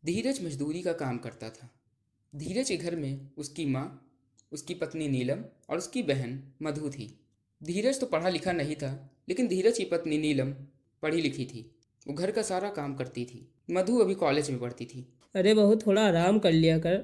धीरज मजदूरी का काम करता था। धीरज के घर में उसकी माँ, उसकी पत्नी नीलम और उसकी बहन मधु थी। धीरज तो पढ़ा लिखा नहीं था, लेकिन धीरज की पत्नी नीलम पढ़ी लिखी थी। वो घर का सारा काम करती थी। मधु अभी कॉलेज में पढ़ती थी। अरे बहू, थोड़ा आराम कर लिया कर।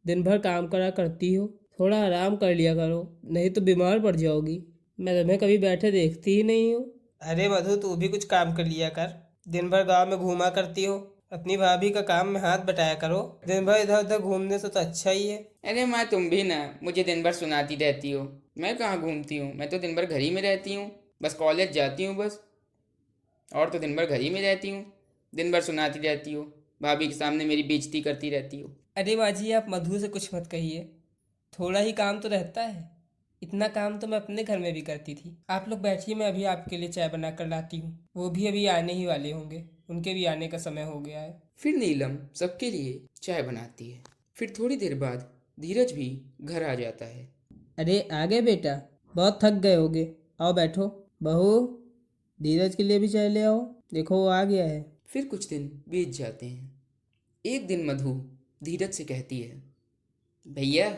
दिन भर काम करा करती हो, थोड़ा आराम कर लिया करो, नहीं तो बीमार पड़ जाओगी। मैं तुम्हें कभी बैठे देखती ही नहीं हूँ। अरे मधु, तू भी कुछ काम कर लिया कर। दिन भर गांव में घूमा करती हो, अपनी भाभी का काम में हाथ बटाया करो। दिन भर इधर उधर घूमने से तो अच्छा ही है। अरे माँ, तुम भी ना मुझे दिन भर सुनाती रहती हो। मैं कहाँ घूमती हूँ, मैं तो दिन भर घर ही में रहती हूँ। बस कॉलेज जाती हूँ बस। और तो दिन भर घर ही में रहती हूँ। दिन भर सुनाती रहती हो, भाभी के सामने मेरी बेइज्जती करती रहती हो। अरे माँ जी, आप मधु से कुछ मत कहिए। थोड़ा ही काम तो रहता है। इतना काम तो मैं अपने घर में भी करती थी। आप लोग बैठिए, मैं अभी आपके लिए चाय बना कर लाती हूँ। वो भी अभी आने ही वाले होंगे, उनके भी आने का समय हो गया है। फिर नीलम सबके लिए चाय बनाती है। फिर थोड़ी देर बाद धीरज भी घर आ जाता है। अरे आ गए बेटा, बहुत थक गए होगे। आओ बैठो। बहू, धीरज के लिए भी चाय ले आओ, देखो वो आ गया है। फिर कुछ दिन बीत जाते हैं। एक दिन मधु धीरज से कहती है, भैया,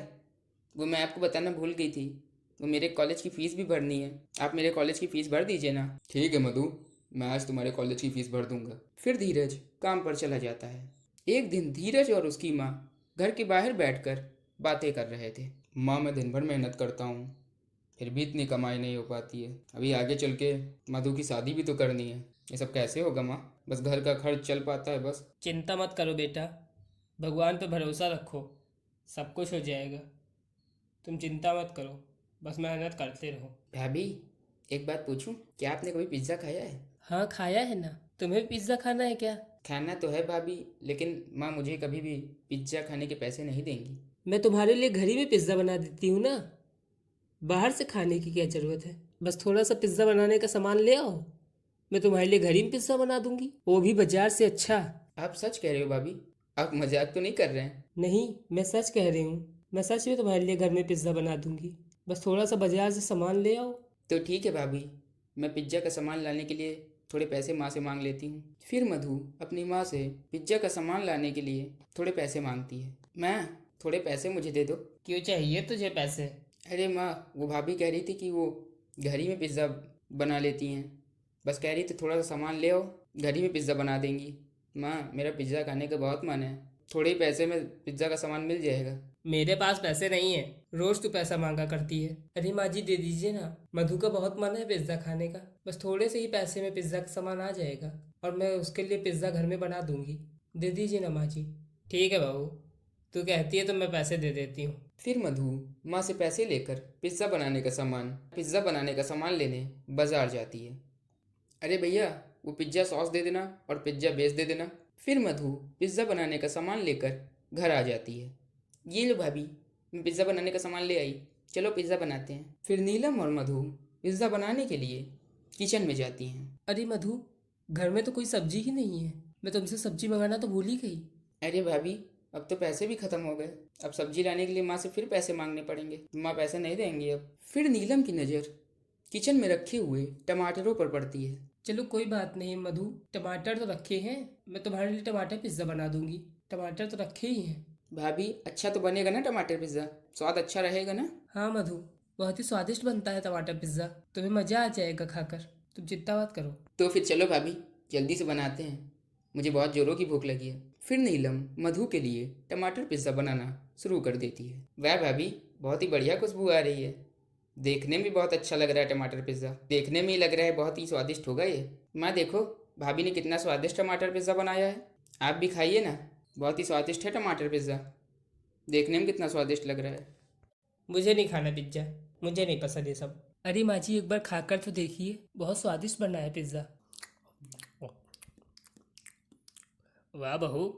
वो मैं आपको बताना भूल गई थी। वो मेरे कॉलेज की फ़ीस भी भरनी है। आप मेरे कॉलेज की फ़ीस भर दीजिए ना। ठीक है मधु, मैं आज तुम्हारे कॉलेज की फ़ीस भर दूंगा। फिर धीरज काम पर चला जाता है। एक दिन धीरज और उसकी माँ घर के बाहर बैठकर बातें कर रहे थे। माँ, मैं दिन भर मेहनत करता हूँ, फिर भी इतनी कमाई नहीं हो पाती है। अभी आगे चल के मधु की शादी भी तो करनी है। ये सब कैसे होगा माँ? बस घर का खर्च चल पाता है बस। चिंता मत करो बेटा, भगवान पे भरोसा रखो, सब कुछ हो जाएगा। तुम चिंता मत करो, बस मेहनत करते रहो। भाभी, एक बात पूछूं? क्या आपने कभी पिज्ज़ा खाया है? हाँ खाया है ना। तुम्हें भी पिज्ज़ा खाना है क्या? खाना तो है भाभी, लेकिन माँ मुझे कभी भी पिज्ज़ा खाने के पैसे नहीं देंगी। मैं तुम्हारे लिए घर ही में पिज्ज़ा बना देती हूँ ना। बाहर से खाने की क्या ज़रूरत है? बस थोड़ा सा पिज्ज़ा बनाने का सामान ले आओ, मैं तुम्हारे लिए घर ही में पिज्ज़ा बना दूंगी, वो भी बाजार से अच्छा। आप सच कह रहे हो भाभी? आप मजाक तो नहीं कर रहे हैं? नहीं, मैं सच कह रही हूँ। मैं सच में तुम्हारे लिए घर में पिज़्ज़ा बना दूंगी। बस थोड़ा सा बाजार से सामान ले आओ। तो ठीक है भाभी, मैं पिज्ज़ा का सामान लाने के लिए थोड़े पैसे माँ से मांग लेती हूँ। फिर मधु अपनी माँ से पिज्ज़ा का सामान लाने के लिए थोड़े पैसे मांगती है। माँ, थोड़े पैसे मुझे दे दो। क्यों चाहिए तुझे पैसे? अरे माँ, वो भाभी कह रही थी कि वो घर ही में पिज़्ज़ा बना लेती हैं। बस कह रही थी थोड़ा सा सामान ले आओ, घर ही में पिज़्ज़ा बना देंगी। माँ, मेरा पिज़्ज़ा खाने का बहुत मन है। थोड़े ही पैसे में पिज़्ज़ा का सामान मिल जाएगा। मेरे पास पैसे नहीं है, रोज तू पैसा मांगा करती है। अरे माँ जी, दे दीजिए ना, मधु का बहुत मन है पिज्ज़ा खाने का। बस थोड़े से ही पैसे में पिज्ज़ा का सामान आ जाएगा, और मैं उसके लिए पिज्ज़ा घर में बना दूंगी। दे दीजिए ना माँ जी। ठीक है बहू, तू कहती है तो मैं पैसे दे देती हूँ। फिर मधु माँ से पैसे लेकर पिज़्ज़ा बनाने का सामान लेने बाज़ार जाती है। अरे भैया, वो पिज़्ज़ा सॉस दे देना और पिज़्ज़ा बेस दे देना। फिर मधु पिज़्ज़ा बनाने का सामान लेकर घर आ जाती है। ये लो भाभी, मैं पिज़्ज़ा बनाने का सामान ले आई। चलो पिज़्ज़ा बनाते हैं। फिर नीलम और मधु पिज़्ज़ा बनाने के लिए किचन में जाती हैं। अरे मधु, घर में तो कोई सब्जी ही नहीं है। मैं तुमसे सब्जी मंगाना तो भूल ही गई। अरे भाभी, अब तो पैसे भी ख़त्म हो गए। अब सब्जी लाने के लिए माँ से फिर पैसे मांगने पड़ेंगे। माँ पैसे नहीं देंगी अब। फिर नीलम की नज़र किचन में रखे हुए टमाटरों पर पड़ती है। चलो कोई बात नहीं मधु, टमाटर तो रखे हैं, मैं तुम्हारे लिए टमाटर पिज्ज़ा बना दूंगी। टमाटर तो रखे ही हैं। भाभी, अच्छा तो बनेगा ना टमाटर पिज़्ज़ा? स्वाद अच्छा रहेगा ना? हाँ मधु, बहुत ही स्वादिष्ट बनता है टमाटर पिज्ज़ा, तुम्हें मज़ा आ जाएगा खाकर। तुम चिंता मत करो। तो फिर चलो भाभी, जल्दी से बनाते हैं। मुझे बहुत ज़ोरों की भूख लगी है। फिर नीलम मधु के लिए टमाटर पिज़्ज़ा बनाना शुरू कर देती है। वह भाभी, बहुत ही बढ़िया खुशबू आ रही है। देखने में भी बहुत अच्छा लग रहा है टमाटर पिज़्ज़ा। देखने में ही लग रहा है बहुत ही स्वादिष्ट होगा ये। माँ देखो, भाभी ने कितना स्वादिष्ट टमाटर पिज़्ज़ा बनाया है। आप भी खाइए ना, बहुत ही स्वादिष्ट है टमाटर पिज़्ज़ा। देखने में कितना स्वादिष्ट लग रहा है। मुझे नहीं खाना पिज्ज़ा, मुझे नहीं पसंद ये सब। अरे माँ जी, एक बार खाकर तो देखिए, बहुत स्वादिष्ट बना है पिज्ज़ा। वाह बहू,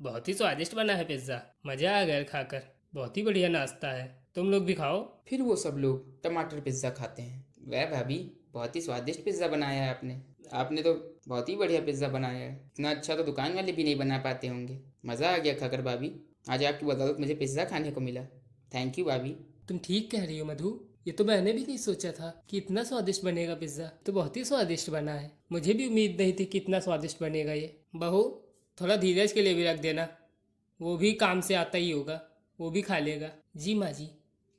बहुत ही स्वादिष्ट बना है पिज्ज़ा। मज़ा आ गया खाकर, बहुत ही बढ़िया नाश्ता है। तुम लोग भी खाओ। फिर वो सब लोग टमाटर पिज़्ज़ा खाते हैं। वह भाभी, बहुत ही स्वादिष्ट पिज़्ज़ा बनाया है आपने। आपने तो बहुत ही बढ़िया पिज़्ज़ा बनाया है। इतना अच्छा तो दुकान वाले भी नहीं बना पाते होंगे। मज़ा आ गया खाकर भाभी। आज आपकी बदौलत मुझे पिज़्ज़ा खाने को मिला। थैंक यू भाभी। तुम ठीक कह रही हो मधु, ये तो मैंने भी नहीं सोचा था कि इतना स्वादिष्ट बनेगा पिज्ज़ा। तो बहुत ही स्वादिष्ट बना है, मुझे भी उम्मीद नहीं थी कि इतना स्वादिष्ट बनेगा ये। बहू, थोड़ा धीरज के लिए भी रख देना, वो भी काम से आता ही होगा, वो भी खा लेगा। जी माँ जी,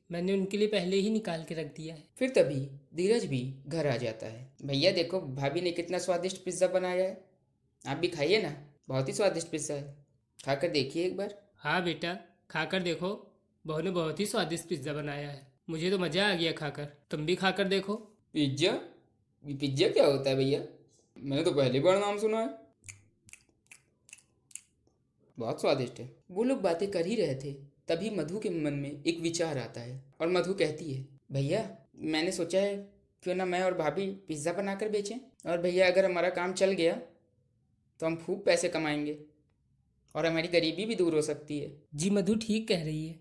मैंने उनके लिए पहले ही निकाल के रख दिया है। फिर तभी धीरज भी घर आ जाता है। भैया देखो, भाभी ने कितना स्वादिष्ट पिज्ज़ा बनाया है, आप भी खाइए ना, बहुत ही स्वादिष्ट पिज्ज़ा है, खाकर देखिए एक बार। हाँ बेटा, खाकर देखो, बहू ने बहुत ही स्वादिष्ट पिज्ज़ा बनाया है। मुझे तो मज़ा आ गया खाकर, तुम भी खाकर देखो। पिज्ज़ा? ये पिज्ज़ा क्या होता है भैया? मैंने तो पहली बार नाम सुना है। बहुत स्वादिष्ट है। वो लोग बातें कर ही रहे थे, तभी मधु के मन में एक विचार आता है और मधु कहती है, भैया मैंने सोचा है क्यों ना मैं और भाभी पिज़्ज़ा बनाकर बेचें, और भैया अगर हमारा काम चल गया तो हम खूब पैसे कमाएंगे और हमारी गरीबी भी दूर हो सकती है। जी मधु ठीक कह रही है,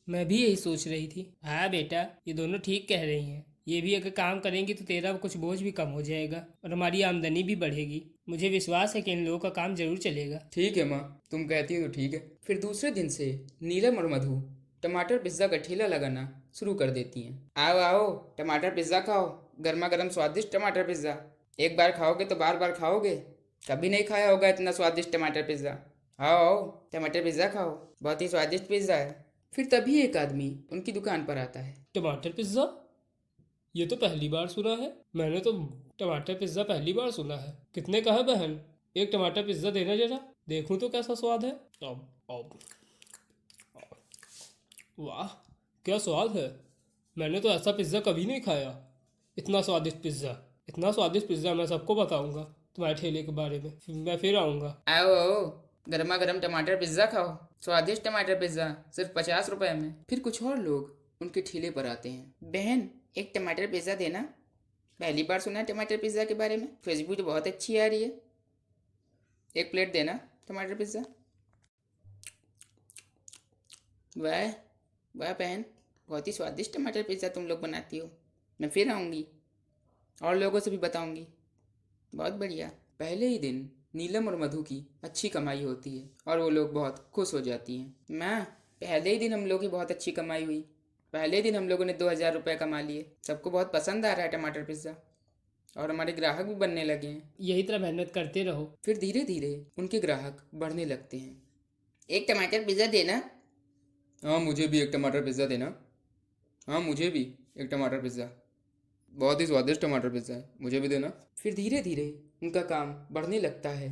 मैं भी यही सोच रही थी। हाँ बेटा, ये दोनों ठीक कह रही हैं। ये भी अगर काम करेंगी तो तेरा कुछ बोझ भी कम हो जाएगा और हमारी आमदनी भी बढ़ेगी। मुझे विश्वास है कि इन लोगों का काम जरूर चलेगा। ठीक है माँ, तुम कहती हो तो ठीक है। फिर दूसरे दिन से नीलम और मधु टमाटर पिज्ज़ा का ठेला लगाना शुरू कर देती हैं। आओ आओ, टमाटर पिज़्ज़ा खाओ, गर्मा गर्म स्वादिष्ट टमाटर पिज़्ज़ा। एक बार खाओगे तो बार बार खाओगे, कभी नहीं खाया होगा इतना स्वादिष्ट टमाटर पिज़्ज़ा। आओ आओ, टमाटर पिज़्ज़ा खाओ, बहुत ही स्वादिष्ट पिज़्ज़ा है। फिर तभी एक आदमी उनकी दुकान पर आता है। टमाटर पिज्ज़ा? ये तो पहली बार सुना है। मैंने तो टमाटर पिज्ज़ा पहली बार सुना है। कितने का है बहन? एक टमाटर पिज्ज़ा देना जरा, देखूं तो कैसा स्वाद है। अब अब वाह, क्या स्वाद है। मैंने तो ऐसा पिज़्ज़ा कभी नहीं खाया। इतना स्वादिष्ट पिज़्ज़ा, इतना स्वादिष्ट पिज़्ज़ा मैं सबको बताऊंगा तुम्हारे ठेले के बारे में। मैं फिर आऊँगा। आओ आओ, गर्मा गर्म टमाटर पिज़्ज़ा खाओ, स्वादिष्ट टमाटर पिज़्ज़ा सिर्फ 50 रुपए में। फिर कुछ और लोग उनके ठेले पर आते हैं। बहन एक टमाटर पिज़्ज़ा देना, पहली बार सुना है टमाटर पिज़्ज़ा के बारे में, खुशबू तो बहुत अच्छी आ रही है। एक प्लेट देना टमाटर पिज़्ज़ा। वाह वाह बहन, बहुत ही स्वादिष्ट टमाटर पिज़्ज़ा तुम लोग बनाती हो, मैं फिर आऊँगी और लोगों से भी बताऊँगी। बहुत बढ़िया। पहले ही दिन नीलम और मधु की अच्छी कमाई होती है और वो लोग बहुत खुश हो जाती हैं। माँ, पहले ही दिन हम लोग की बहुत अच्छी कमाई हुई, पहले ही दिन हम लोगों ने 2000 रुपये कमा लिए। सबको बहुत पसंद आ रहा है टमाटर पिज़्ज़ा और हमारे ग्राहक भी बनने लगे हैं। यही तरह मेहनत करते रहो। फिर धीरे धीरे उनके ग्राहक बढ़ने लगते हैं। एक टमाटर पिज़्ज़ा देना। हाँ मुझे भी एक टमाटर पिज़्ज़ा देना। हाँ मुझे भी एक टमाटर पिज़्ज़ा, बहुत ही स्वादिष्ट टमाटर पिज़्ज़ा है, मुझे भी देना। फिर धीरे धीरे उनका काम बढ़ने लगता है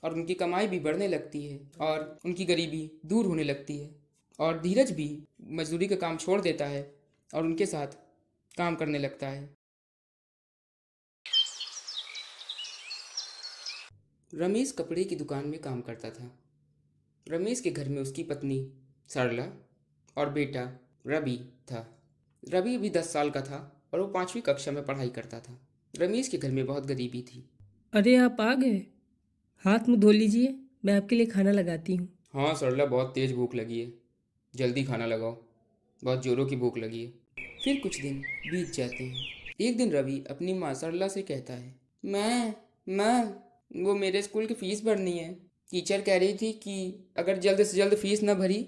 और उनकी कमाई भी बढ़ने लगती है और उनकी गरीबी दूर होने लगती है और धीरज भी मजदूरी का काम छोड़ देता है और उनके साथ काम करने लगता है। रमेश कपड़े की दुकान में काम करता था। रमेश के घर में उसकी पत्नी सरला और बेटा रवि था। रवि भी 10 साल का था और वो 5वीं कक्षा में पढ़ाई करता था। रमेश के घर में बहुत गरीबी थी। अरे आप आ गए, हाथ मुँह धो लीजिए, मैं आपके लिए खाना लगाती हूँ। हाँ सरला, बहुत तेज भूख लगी है, जल्दी खाना लगाओ, बहुत जोरों की भूख लगी है। फिर कुछ दिन बीत जाते हैं। एक दिन रवि अपनी माँ सरला से कहता है, माँ वो मेरे स्कूल की फ़ीस भरनी है। टीचर कह रही थी कि अगर जल्द से जल्द फ़ीस ना भरी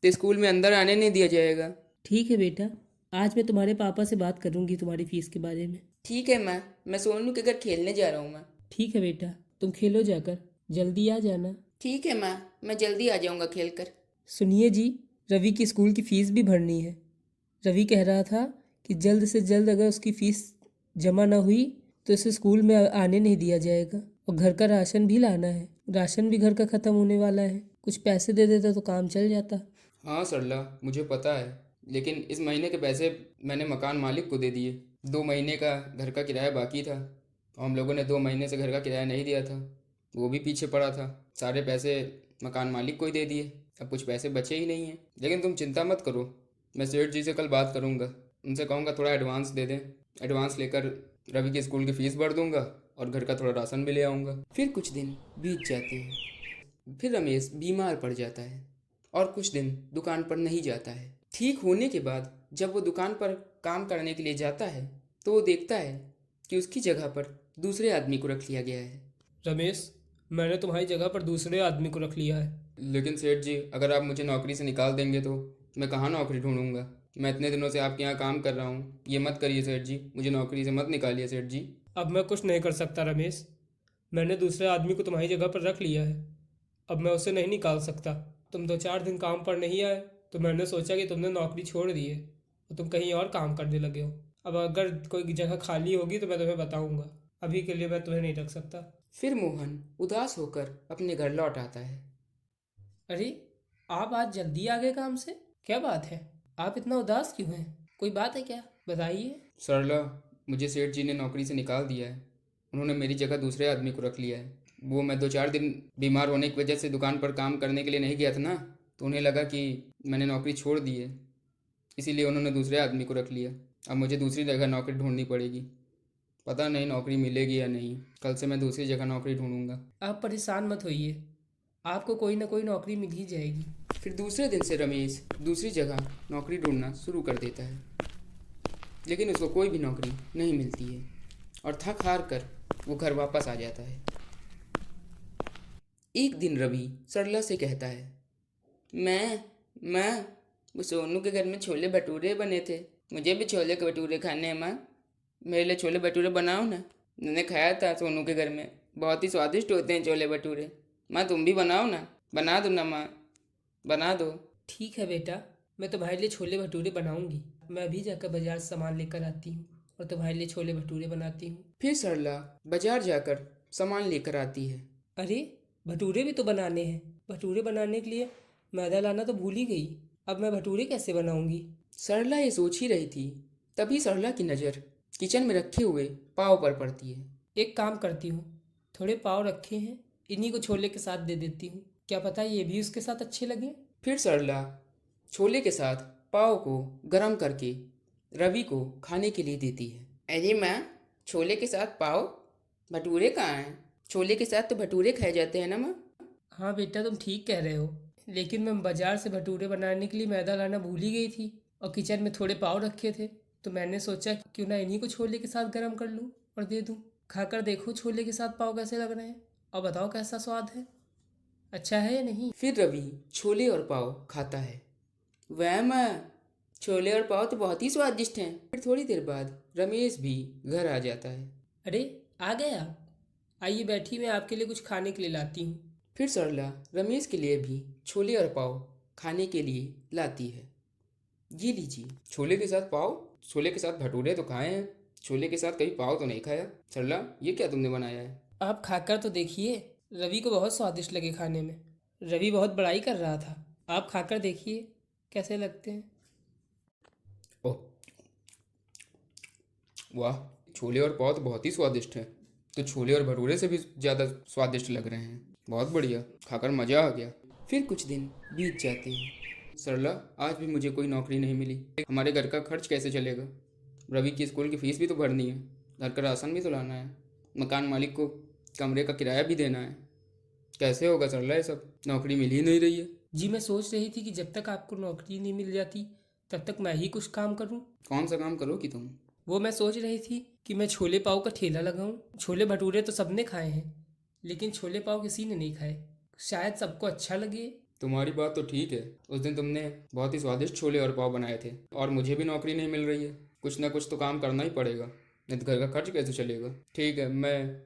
तो स्कूल में अंदर आने नहीं दिया जाएगा। ठीक है बेटा, आज मैं तुम्हारे पापा से बात करूंगी तुम्हारी फीस के बारे में। ठीक है माँ, मैं सोनू के घर खेलने जा रहा हूँ माँ। ठीक है बेटा, तुम खेलो जाकर, जल्दी आ जाना। ठीक है माँ, मैं जल्दी आ जाऊँगा खेल कर। सुनिए जी, रवि की स्कूल की फ़ीस भी भरनी है। रवि कह रहा था कि जल्द से जल्द अगर उसकी फ़ीस जमा ना हुई तो इसे स्कूल में आने नहीं दिया जाएगा। और घर का राशन भी लाना है, राशन भी घर का ख़त्म होने वाला है। कुछ पैसे दे देता तो काम चल जाता। हाँ सरला, मुझे पता है, लेकिन इस महीने के पैसे मैंने मकान मालिक को दे दिए। 2 महीने का घर का किराया बाकी था और हम लोगों ने 2 महीने से घर का किराया नहीं दिया था, वो भी पीछे पड़ा था। सारे पैसे मकान मालिक को ही दे दिए, अब कुछ पैसे बचे ही नहीं हैं। लेकिन तुम चिंता मत करो, मैं सेठ जी से कल बात करूँगा, उनसे कहूँगा थोड़ा एडवांस दे दें। एडवांस लेकर रवि की स्कूल की फ़ीस भर दूँगा और घर का थोड़ा राशन भी ले आऊँगा। फिर कुछ दिन बीत जाते हैं। फिर रमेश बीमार पड़ जाता है और कुछ दिन दुकान पर नहीं जाता है। ठीक होने के बाद जब वो दुकान पर काम करने के लिए जाता है तो वो देखता है कि उसकी जगह पर दूसरे आदमी को रख लिया गया है। रमेश, मैंने तुम्हारी जगह पर दूसरे आदमी को रख लिया है। लेकिन सेठ जी, अगर आप मुझे नौकरी से निकाल देंगे तो मैं कहाँ नौकरी ढूंढूंगा? मैं इतने दिनों से आपके यहाँ काम कर रहा हूँ, ये मत करिए सेठ जी, मुझे नौकरी से मत निकालिए सेठ जी। अब मैं कुछ नहीं कर सकता रमेश, मैंने दूसरे आदमी को तुम्हारी जगह पर रख लिया है। अब मैं उसे नहीं निकाल सकता। तुम 2-4 दिन काम पर नहीं आए तो मैंने सोचा कि तुमने नौकरी छोड़ दी है और तुम कहीं और काम करने लगे हो। अब अगर कोई जगह खाली होगी तो मैं तुम्हें बताऊंगा। अभी के लिए मैं तुम्हें नहीं रख सकता। फिर मोहन उदास होकर अपने घर लौट आता है। अरे, आप आज जल्दी आ गए काम से? क्या बात है? आप इतना उदास क्यों हैं? कोई बात है क्या? बताइए। सरला, मुझे सेठ जी ने नौकरी से निकाल दिया है। उन्होंने मेरी जगह दूसरे आदमी को रख लिया है। वो मैं 2-4 दिन बीमार होने की वजह से दुकान पर काम करने के लिए नहीं गया था ना, तो उन्हें लगा कि मैंने नौकरी छोड़ दी है, इसीलिए उन्होंने दूसरे आदमी को रख लिया। अब मुझे दूसरी जगह नौकरी ढूंढनी पड़ेगी। पता नहीं नौकरी मिलेगी या नहीं। कल से मैं दूसरी जगह नौकरी ढूंढूंगा। आप परेशान मत होइए, आपको कोई ना कोई नौकरी मिल ही जाएगी। फिर दूसरे दिन से रमेश दूसरी जगह नौकरी ढूंढना शुरू कर देता है, लेकिन उसको कोई भी नौकरी नहीं मिलती है और थक हार कर वो घर वापस आ जाता है। एक दिन रवि सरला से कहता है, मैं वो सोनू के घर में छोले भटूरे बने थे, मुझे भी छोले के भटूरे खाने हैं माँ। मेरे लिए छोले भटूरे बनाओ ना। मैंने खाया था सोनू के घर में, बहुत ही स्वादिष्ट होते हैं छोले भटूरे। माँ तुम भी बनाओ ना, बना दो ना माँ, बना दो। ठीक है बेटा, मैं तुम्हारे लिए छोले भटूरे बनाऊंगी। मैं अभी जाकर बाजार से सामान लेकर आती हूँ और तुम्हारे लिए छोले भटूरे बनाती हूँ। फिर सरला बाजार जाकर सामान लेकर आती है। अरे, भटूरे भी तो बनाने हैं। भटूरे बनाने के लिए मैदा लाना तो भूल ही गई। अब मैं भटूरे कैसे बनाऊंगी? सरला ये सोच ही रही थी, तभी सरला की नज़र किचन में रखे हुए पाव पर पड़ती है। एक काम करती हूँ, थोड़े पाव रखे हैं, इन्हीं को छोले के साथ दे देती हूँ। क्या पता ये भी उसके साथ अच्छे लगे। फिर सरला छोले के साथ पाव को गरम करके रवि को खाने के लिए देती है। अरे माँ, छोले के साथ पाव? भटूरे कहाँ हैं? छोले के साथ तो भटूरे खाए जाते हैं ना माँ। हाँ बेटा, तुम ठीक कह रहे हो, लेकिन मैं बाजार से भटूरे बनाने के लिए मैदा लाना भूल ही गई थी और किचन में थोड़े पाव रखे थे, तो मैंने सोचा क्यों ना इन्हीं को छोले के साथ गरम कर लूँ और दे दूँ। खाकर देखो छोले के साथ पाव कैसे लग रहे हैं और बताओ कैसा स्वाद है, अच्छा है या नहीं। फिर रवि छोले और पाव खाता है। वह माँ, छोले और पाव तो बहुत ही स्वादिष्ट हैं। फिर थोड़ी देर बाद रमेश भी घर आ जाता है। अरे, आ गए आप? आइए बैठिए, मैं आपके लिए कुछ खाने के लिए लाती हूँ। फिर सरला रमेश के लिए भी छोले और पाव खाने के लिए लाती है। ये लीजिए छोले के साथ पाव। छोले के साथ भटूरे तो खाए हैं, छोले के साथ कभी पाव तो नहीं खाया। सरला, ये क्या तुमने बनाया है? आप खाकर तो देखिए, रवि को बहुत स्वादिष्ट लगे खाने में। रवि बहुत बड़ाई कर रहा था, आप खाकर देखिए कैसे लगते हैं। ओह वाह, छोले और पाव तो बहुत ही स्वादिष्ट है। तो छोले और भटूरे से भी ज़्यादा स्वादिष्ट लग रहे हैं। बहुत बढ़िया, खाकर मज़ा आ गया। फिर कुछ दिन बीत जाते हैं। सरला, आज भी मुझे कोई नौकरी नहीं मिली। हमारे घर का खर्च कैसे चलेगा? रवि की स्कूल की फीस भी तो भरनी है, घर का राशन भी तो लाना है, मकान मालिक को कमरे का किराया भी देना है। कैसे होगा सरला ये सब? नौकरी मिल ही नहीं रही है। जी, मैं सोच रही थी कि जब तक आपको नौकरी नहीं मिल जाती तब तक मैं ही कुछ काम करूं। कौन सा काम करोगी तुम? वो मैं सोच रही थी कि मैं छोले पाव का ठेला लगाऊं। छोले भटूरे तो सबने खाए हैं, लेकिन छोले पाव किसी ने नहीं खाए। शायद सबको अच्छा लगे। तुम्हारी बात तो ठीक है, उस दिन तुमने बहुत ही स्वादिष्ट छोले और पाव बनाए थे और मुझे भी नौकरी नहीं मिल रही है। कुछ ना कुछ तो काम करना ही पड़ेगा, नहीं तो घर का खर्च कैसे चलेगा। ठीक है, मैं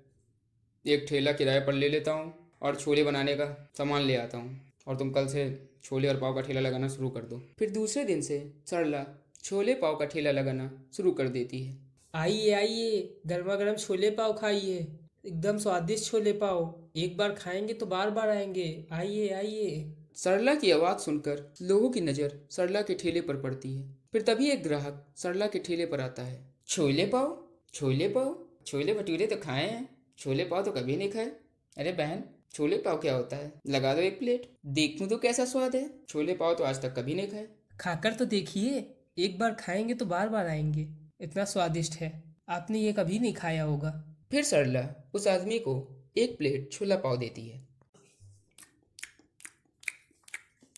एक ठेला किराए पर ले लेता हूँ और छोले बनाने का सामान ले आता हूँ और तुम कल से छोले और पाव का ठेला लगाना शुरू कर दो। फिर दूसरे दिन से सरला छोले पाव का ठेला लगाना शुरू कर देती है। आइए आइए, गर्मा गर्म छोले पाव खाइए, एकदम स्वादिष्ट छोले पाव। एक बार खाएंगे तो बार बार आएंगे। आइए आइए। सरला की आवाज़ सुनकर लोगों की नज़र सरला के ठेले पर पड़ती है। फिर तभी एक ग्राहक सरला के ठेले पर आता है। छोले पाव? छोले पाव? छोले भटूरे तो खाए हैं, छोले पाव तो कभी नहीं खाए। अरे बहन, छोले पाव क्या होता है? लगा दो एक प्लेट, देखूं तो कैसा स्वाद है। छोले पाव तो आज तक कभी नहीं खाए। खाकर तो देखिए, एक बार खाएंगे तो बार बार आएंगे, इतना स्वादिष्ट है। आपने ये कभी नहीं खाया होगा। फिर सरला उस आदमी को एक प्लेट छोला पाव देती है।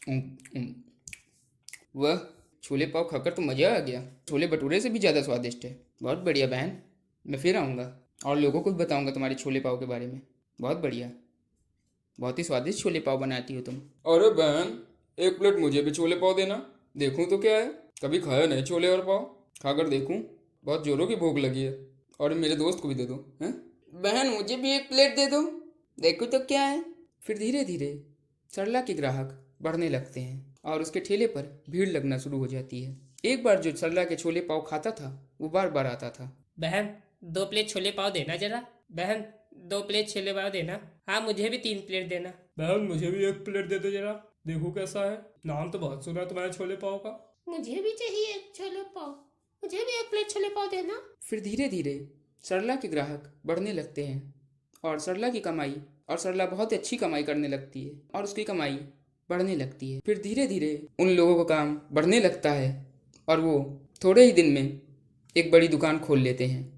उम, उम, वह छोले पाव खाकर तो मज़ा आ गया। छोले भटूरे से भी ज़्यादा स्वादिष्ट है। बहुत बढ़िया बहन, मैं फिर आऊँगा और लोगों को भी बताऊँगा तुम्हारे छोले पाव के बारे में। बहुत बढ़िया, बहुत ही स्वादिष्ट छोले पाव बनाती हो तुम। अरे बहन, एक प्लेट मुझे भी छोले पाव देना, देखूँ तो क्या है। कभी खाया नहीं छोले और पाव, खाकर देखूँ। बहुत जोरों की भूख लगी है। और मेरे दोस्त को भी दे दो। हैं बहन, मुझे भी एक प्लेट दे दो, देखो तो क्या है। फिर धीरे धीरे सरला के ग्राहक बढ़ने लगते हैं और उसके ठेले पर भीड़ लगना शुरू हो जाती है। एक बार जो सरला के छोले पाव खाता था वो बार बार आता था। बहन 2 प्लेट छोले पाव देना जरा। बहन 2 प्लेट छोले पाव देना। हाँ मुझे भी 3 प्लेट देना। बहन मुझे भी 1 प्लेट दे दो जरा, देखो कैसा है। नाम तो बहुत सुना तुम्हारे छोले पाव का। मुझे भी चाहिए 1 छोले पाव। मुझे भी 1 प्लेट छोले पाव देना। फिर धीरे धीरे सरला के ग्राहक बढ़ने लगते हैं और सरला की कमाई और सरला बहुत अच्छी कमाई करने लगती है और उसकी कमाई बढ़ने लगती है। फिर धीरे धीरे उन लोगों का काम बढ़ने लगता है और वो थोड़े ही दिन में एक बड़ी दुकान खोल लेते हैं।